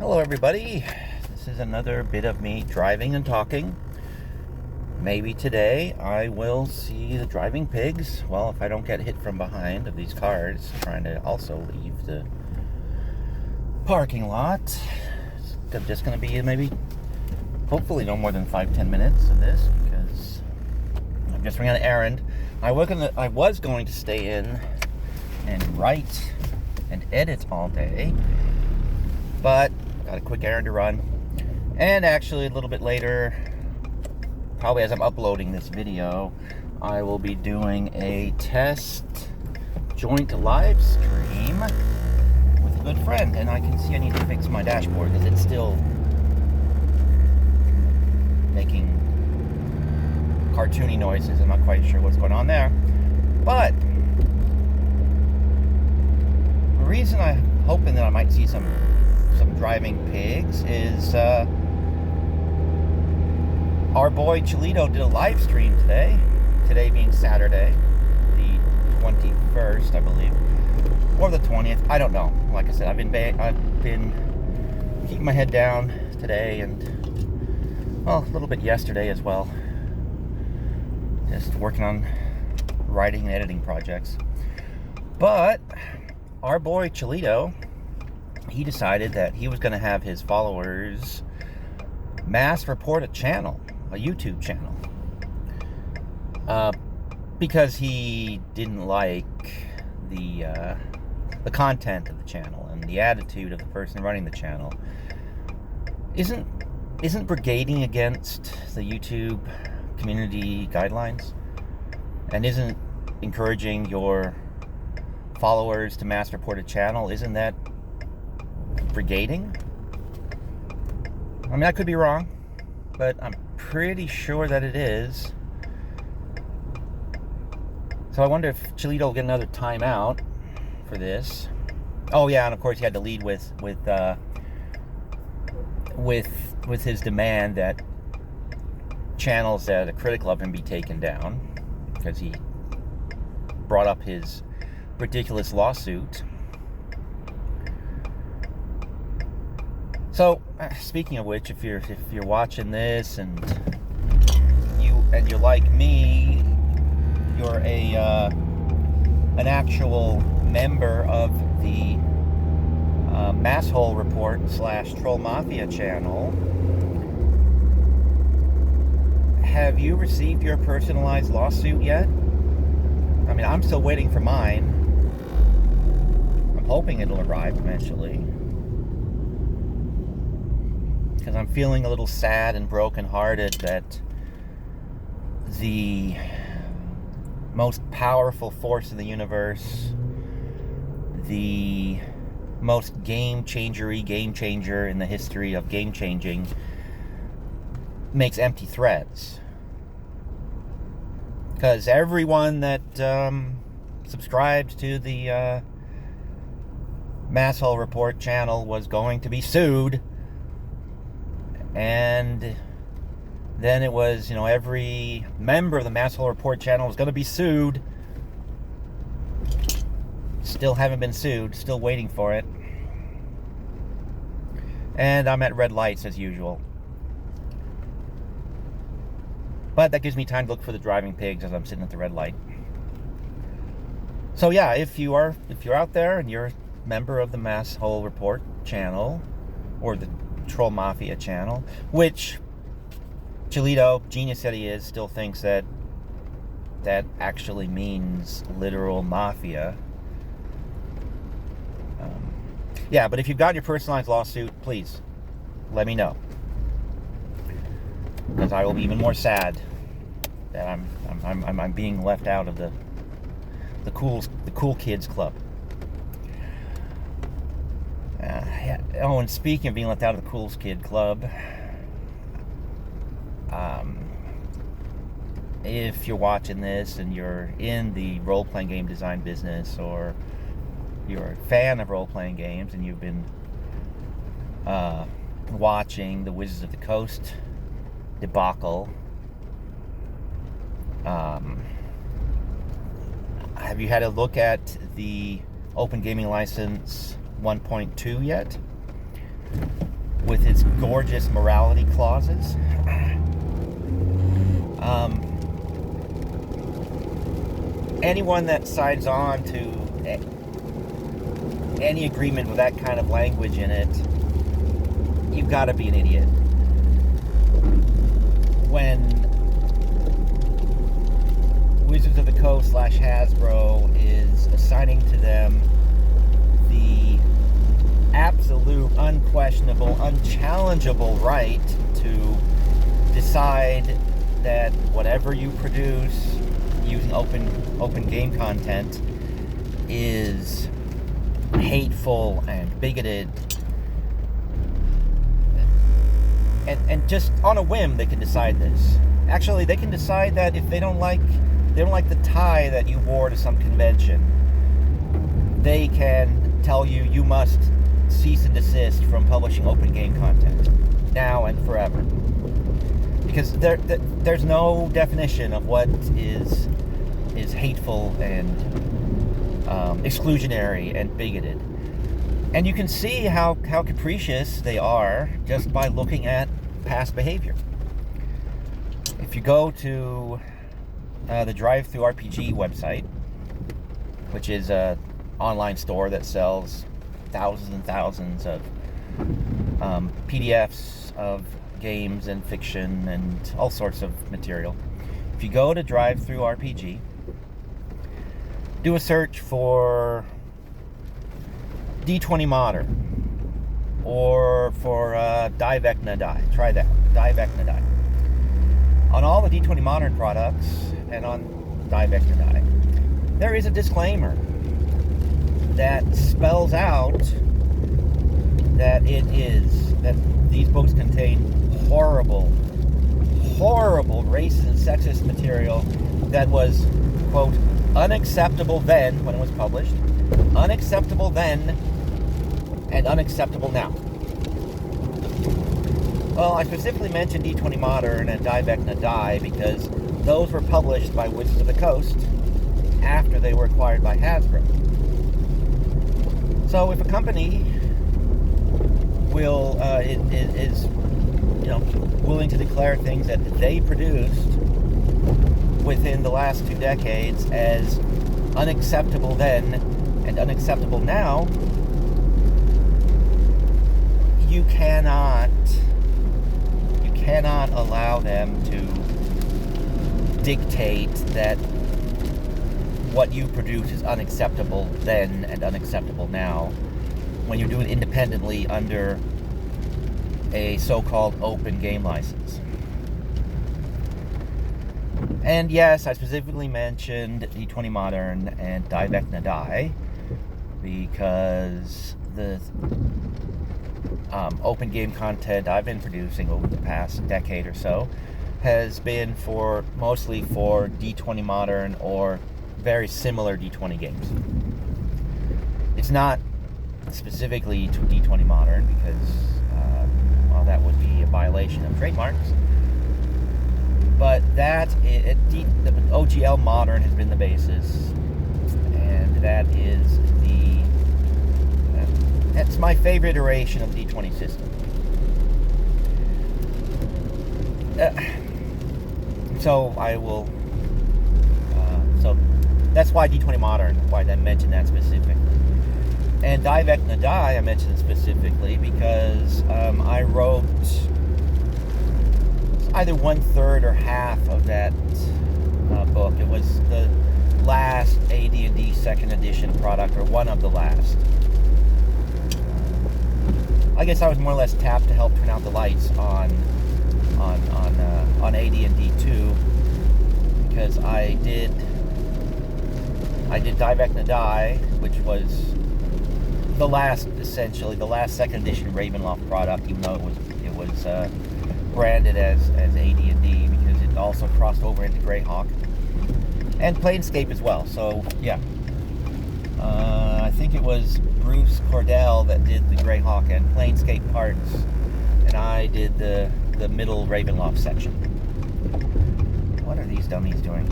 Hello everybody, this is another bit of me driving and talking. Maybe today I will see the driving pigs. Well, if I don't get hit from behind of these cars trying to also leave the parking lot. It's just going to be maybe, hopefully no more than 5-10 minutes of this, because I'm just running an errand. I was going to stay in and write and edit all day, but got a quick errand to run. And actually a little bit later, probably as I'm uploading this video, I will be doing a test joint live stream with a good friend. And I can see I need to fix my dashboard because it's still making cartoony noises. I'm not quite sure what's going on there, but the reason I'm hoping that I might see some driving pigs is our boy Chilito did a live stream today being Saturday the 21st, I believe, or the 20th, I don't know. Like I said, I've been keeping my head down today and, well, a little bit yesterday as well, just working on writing and editing projects. But our boy Chilito, he decided that he was going to have his followers mass report a channel, a YouTube channel, because he didn't like the content of the channel and the attitude of the person running the channel. Isn't brigading against the YouTube community guidelines, and isn't encouraging your followers to mass report a channel, isn't that brigading? I mean, I could be wrong, but I'm pretty sure that it is. So I wonder if Chilito will get another timeout for this. Oh yeah, and of course he had to lead with his demand that channels that are critical of him be taken down, because he brought up his ridiculous lawsuit. So, speaking of which, if you're watching this and you're like me, you're an actual member of the Masshole Report / Troll Mafia channel, have you received your personalized lawsuit yet? I mean, I'm still waiting for mine. I'm hoping it'll arrive eventually, because I'm feeling a little sad and brokenhearted that the most powerful force in the universe, the most game changer in the history of game changing, makes empty threats. Because everyone that subscribed to the Masshole Report channel was going to be sued. And then it was, every member of the Masshole Report channel was going to be sued. Still haven't been sued. Still waiting for it. And I'm at red lights as usual. But that gives me time to look for the driving pigs as I'm sitting at the red light. So yeah, if you're out there and you're a member of the Masshole Report channel or the Troll Mafia channel, which Chilito, genius that he is, still thinks that actually means literal mafia. Yeah, but if you've got your personalized lawsuit, please let me know, because I will be even more sad that I'm being left out of the cool kids club. Yeah. Oh, and speaking of being left out of the cool kid club, if you're watching this and you're in the role-playing game design business, or you're a fan of role-playing games and you've been watching the Wizards of the Coast debacle, have you had a look at the Open Gaming License 1.2 yet? gorgeous morality clauses. Anyone that signs on to any agreement with that kind of language in it, you've got to be an idiot. When Wizards of the Coast / Hasbro is assigning to them the absolute, unquestionable, unchallengeable right to decide that whatever you produce using open game content is hateful and bigoted, and just on a whim they can decide this. Actually, they can decide that if they don't like the tie that you wore to some convention, they can tell you you must cease and desist from publishing open game content now and forever, because there's no definition of what is hateful and exclusionary and bigoted. And you can see how capricious they are just by looking at past behavior. If you go to the Drive-Thru RPG website, which is an online store that sells thousands and thousands of PDFs of games and fiction and all sorts of material. If you go to Drive-Thru RPG, do a search for D20 Modern or for Die Vecna Die. Try that, Die Vecna Die. On all the D20 Modern products and on Die Vecna Die, there is a disclaimer that spells out that these books contain horrible racist and sexist material that was, quote, unacceptable then when it was published, unacceptable then, and unacceptable now. Well, I specifically mentioned D20 Modern and Die Vecna Die because those were published by Wizards of the Coast after they were acquired by Hasbro. So if a company is willing to declare things that they produced within the last 2 decades as unacceptable then and unacceptable now, you cannot allow them to dictate that what you produce is unacceptable then and unacceptable now when you do it independently under a so-called open game license. And yes, I specifically mentioned D20 Modern and Die Vecna Die because the open game content I've been producing over the past decade or so has been mostly for D20 Modern or very similar D20 games. It's not specifically to D20 Modern because, that would be a violation of trademarks. But the OGL Modern has been the basis, and that's my favorite iteration of the D20 system. So that's why D20 Modern, why I mentioned that specifically. And Die Vecna Die, I mentioned specifically because I wrote either 1/3 or half of that book. It was the last AD&D 2nd edition product, or one of the last. I guess I was more or less tapped to help turn out the lights on AD&D 2 because I did Die Vecna Die, which was the last 2nd edition Ravenloft product, even though it was branded as AD&D because it also crossed over into Greyhawk and Planescape as well. So yeah, I think it was Bruce Cordell that did the Greyhawk and Planescape parts, and I did the middle Ravenloft section. What are these dummies doing?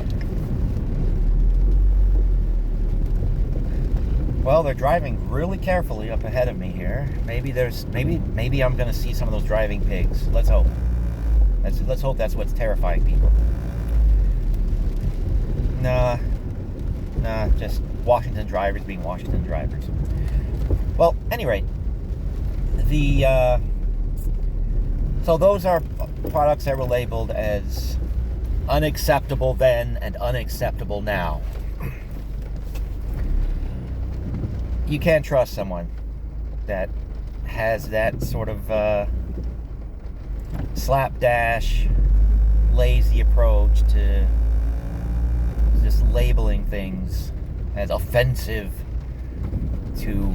Well, they're driving really carefully up ahead of me here. Maybe I'm going to see some of those driving pigs. Let's hope. Let's hope that's what's terrifying people. Nah, just Washington drivers being Washington drivers. Well, anyway, so those are products that were labeled as unacceptable then and unacceptable now. You can't trust someone that has that sort of slapdash, lazy approach to just labeling things as offensive to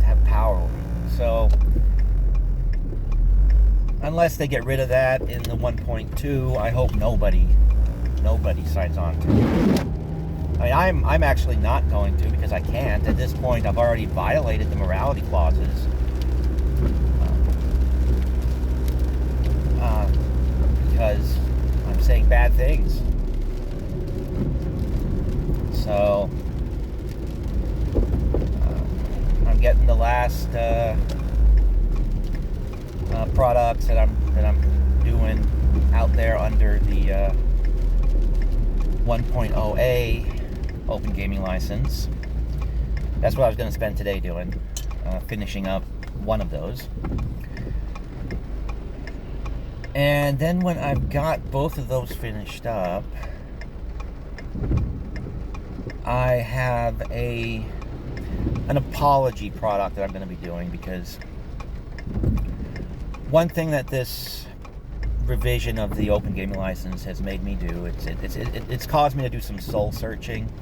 have power over you. So, unless they get rid of that in the 1.2, I hope nobody signs on to it. I mean, I'm actually not going to, because I can't. At this point, I've already violated the morality clauses. Because I'm saying bad things. So, I'm getting the last products that I'm doing out there under the 1.0A open gaming license. That's what I was going to spend today doing, finishing up one of those. And then when I've got both of those finished up, I have an apology product that I'm going to be doing, because one thing that this revision of the open gaming license has made me do, it's caused me to do some soul searching,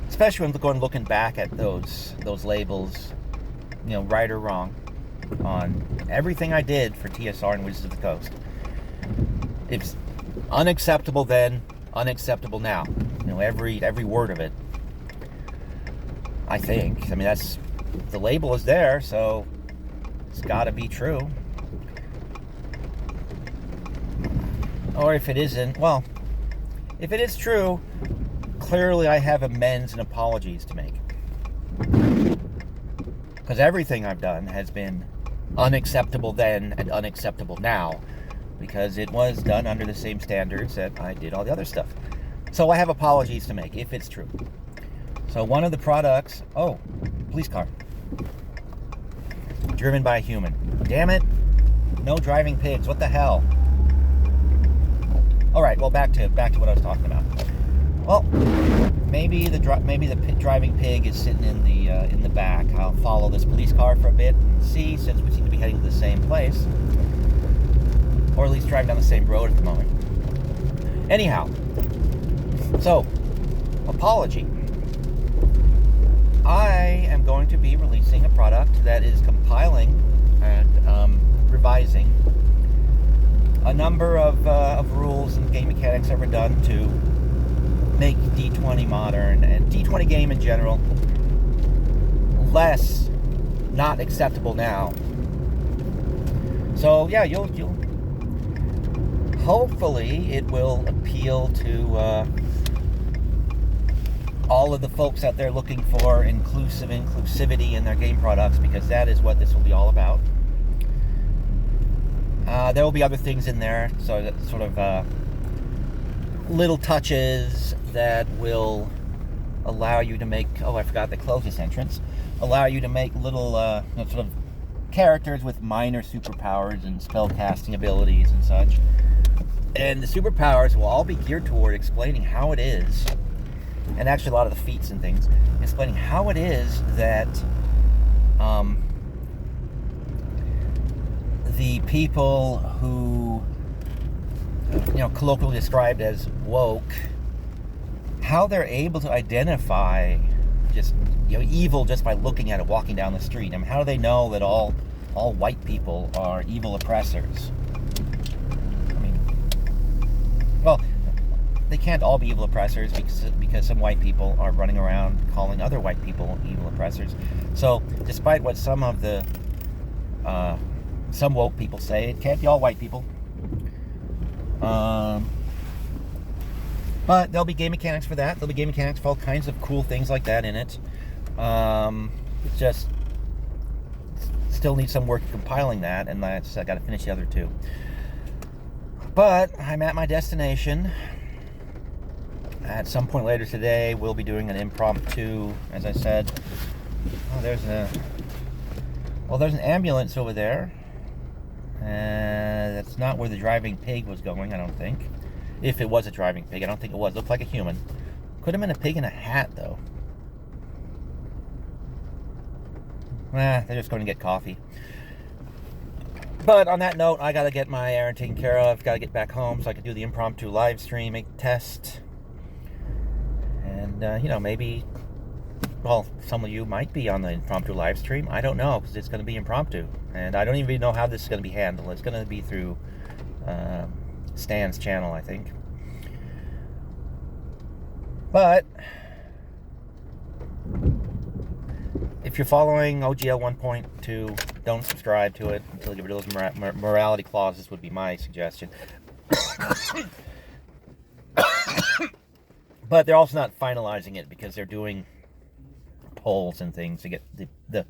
especially when looking back at those labels, you know, right or wrong, on everything I did for TSR and Wizards of the Coast. It's unacceptable then, unacceptable now. You know, every word of it. I think. I mean, that's, the label is there, so it's got to be true. Or if it isn't, well, if it is true, clearly I have amends and apologies to make. Because everything I've done has been unacceptable then and unacceptable now, because it was done under the same standards that I did all the other stuff. So I have apologies to make, if it's true. So one of the products, oh, police car. Driven by a human. Damn it. No driving pigs, what the hell? Alright, well, back to what I was talking about. Well, maybe the driving pig is sitting in the back. I'll follow this police car for a bit and see, since we seem to be heading to the same place, or at least driving down the same road at the moment. Anyhow, so apology. I am going to be releasing a product that is compiling and revising a number of rules and game mechanics that were done to make D20 modern and D20 game in general less not acceptable now. So yeah, you'll hopefully it will appeal to all of the folks out there looking for inclusivity in their game products, because that is what this will be all about. There will be other things in there, so that sort of little touches that will allow you to make, oh, I forgot to close this entrance, allow you to make little sort of characters with minor superpowers and spell casting abilities and such. And the superpowers will all be geared toward explaining how it is, and actually a lot of the feats and things, explaining how it is that the people who, you know, colloquially described as woke, how they're able to identify just, you know, evil just by looking at it, walking down the street. I mean, how do they know that all white people are evil oppressors? I mean, well, they can't all be evil oppressors, because some white people are running around calling other white people evil oppressors. So, despite what some of the some woke people say, it can't be all white people. But there'll be game mechanics for that. There'll be game mechanics for all kinds of cool things like that in it. It's just still need some work compiling that, and I got to finish the other two. But I'm at my destination. At some point later today, we'll be doing an impromptu, as I said. Oh, there's an ambulance over there. That's not where the driving pig was going, I don't think. If it was a driving pig, I don't think it was. It looked like a human. Could have been a pig in a hat, though. They're just going to get coffee. But on that note, I got to get my errand taken care of. Got to get back home so I can do the impromptu live stream, make the test. And, maybe, well, some of you might be on the impromptu live stream. I don't know, because it's going to be impromptu. And I don't even know how this is going to be handled. It's going to be through Stan's channel, I think. But if you're following OGL 1.2, don't subscribe to it until you get rid of those morality clauses, would be my suggestion. But they're also not finalizing it because they're doing polls and things to get the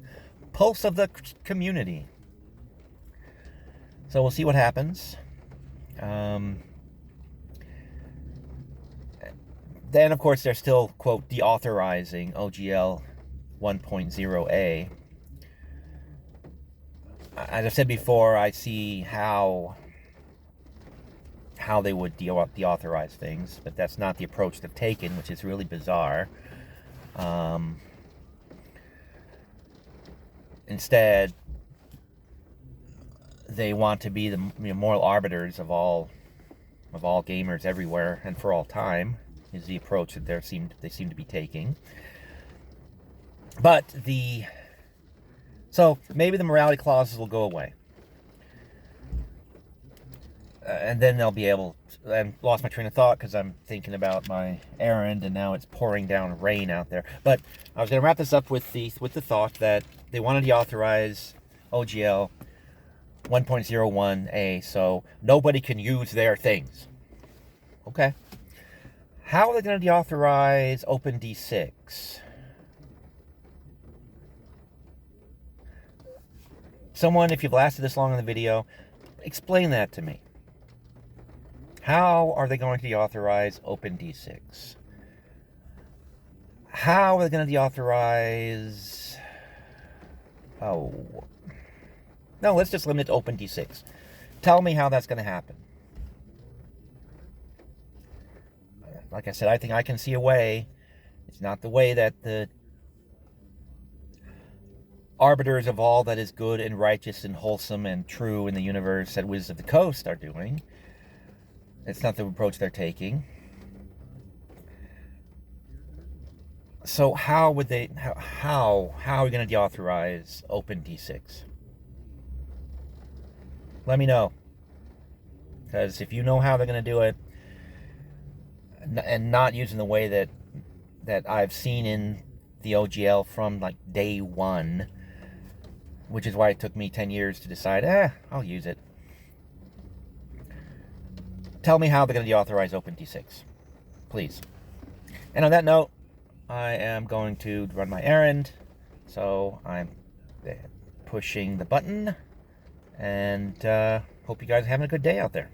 pulse of the community. So we'll see what happens. Then, of course, they're still, quote, de-authorizing OGL 1.0a. As I said before, I see how they would deauthorize things, but that's not the approach they've taken, which is really bizarre. Instead, they want to be the moral arbiters of all gamers everywhere and for all time, is the approach that they seem to be taking. But so maybe the morality clauses will go away. And then they'll be able to, I lost my train of thought because I'm thinking about my errand, and now it's pouring down rain out there. But I was going to wrap this up with the thought that they want to deauthorize OGL 1.01a, so nobody can use their things. Okay. How are they going to deauthorize OpenD6? Someone, if you've lasted this long in the video, explain that to me. How are they going to deauthorize OpenD6? How are they going to deauthorize... Oh. No, let's just limit it to OpenD6. Tell me how that's going to happen. Like I said, I think I can see a way. It's not the way that the arbiters of all that is good and righteous and wholesome and true in the universe at Wizards of the Coast are doing. It's not the approach they're taking. So how would they, how are we going to deauthorize OpenD6? Let me know. Because if you know how they're going to do it, and not using the way that I've seen in the OGL from like day one, which is why it took me 10 years to decide, I'll use it. Tell me how they're going to deauthorize OpenD6, please. And on that note, I am going to run my errand, so I'm pushing the button, and hope you guys are having a good day out there.